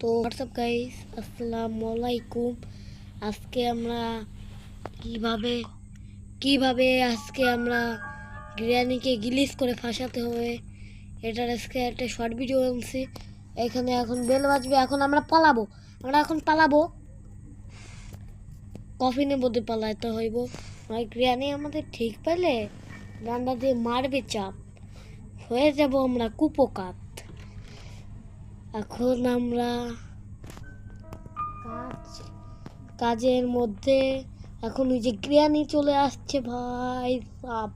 তো WhatsApp guys, আসসালামু আলাইকুম। আজকে আমরা কিভাবে আজকে আমরা গ্র্যানিকে গিলিস করে ফাঁসাতে হবে এটার আজকে একটা শর্ট ভিডিও আনছি। এখানে এখন বেল বাজবে, এখন আমরা পালাবো। কফিনের মধ্যে পালাইতে হইব, আর গ্র্যানি আমাদের ঠিক পেলে ডান্ডা দিয়ে মারবে, চাপ হয়ে যাব আমরা কুপোকাত। এখন আমরা কাজের মধ্যে এখন ওই যে গ্র্যানি চলে আসছে ভাই সাপ।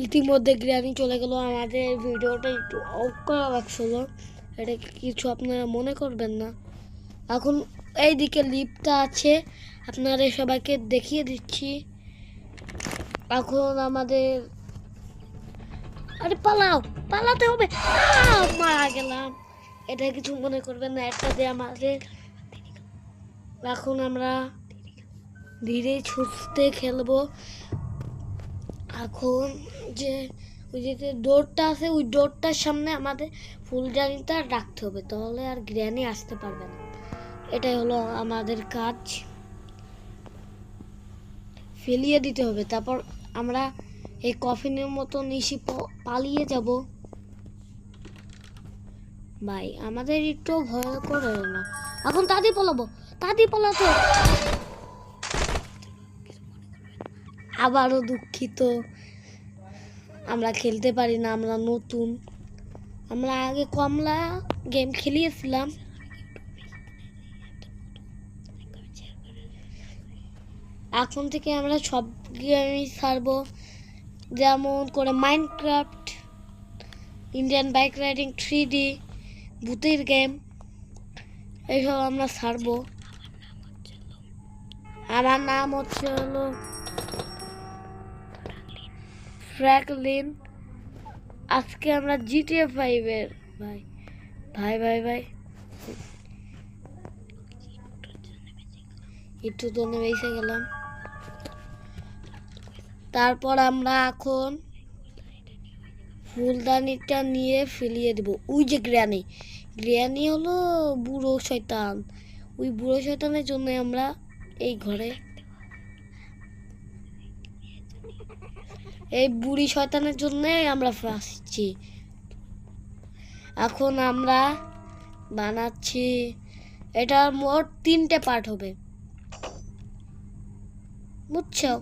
ইতিমধ্যে গ্র্যানি চলে গেল। আমাদের ভিডিওটা একটু অফ করা লাগছিল, এটা কিছু আপনারা মনে করবেন না। এখন এইদিকে লিফটটা আছে, আপনাদের সবাইকে দেখিয়ে দিচ্ছি। এখন আমাদের আরে পালাতে হবে, মারা গেলাম। এটা কিছু মনে করবেন না, একটা দিয়ে আমাদের। এখন আমরা ধীরে ছুটতে খেলবো। এখন যে ওই যে ডোরটা আছে, ওই ডোরটার সামনে আমাদের ফুলদানিটা রাখতে হবে, তাহলে আর গ্র্যানি আসতে পারবে না। এটাই হলো আমাদের কাজ, ফেলিয়ে দিতে হবে। তারপর আমরা এই কফিনের মতো নিশি পালিয়ে যাব। ভাই আমাদের একটু ভয় করে না, এখন তাড়াতাড়ি পালাতো। আবারও দুঃখিত, আমরা খেলতে পারি না, আমরা নতুন। আমরা আগে কমলা গেম খেলিয়েছিলাম। এখন থেকে আমরা সব গেমই ছাড়বো, যেমন করে Minecraft, Indian bike riding 3D, ভূতের গেম, এইসব আমরা ছাড়বো। আমার নাম হচ্ছে হলো ফ্র্যাঙ্কলিন। আজকে আমরা GTA 5 এর ভাই একটু তো নেমে গেলাম। তারপর আমরা এখন ফুলদানিটা নিয়ে ফেলিয়ে দেব। ওই যে গ্র্যানি হলো বুড়ো শয়তান, ওই বুড়ো শয়তানের জন্য আমরা এই ঘরে, এই বুড়ি শয়তানের জন্য আমরা ফাঁসছি। এখন আমরা বানাচ্ছি, এটা মোট 3টে পার্ট হবে, বুঝছো?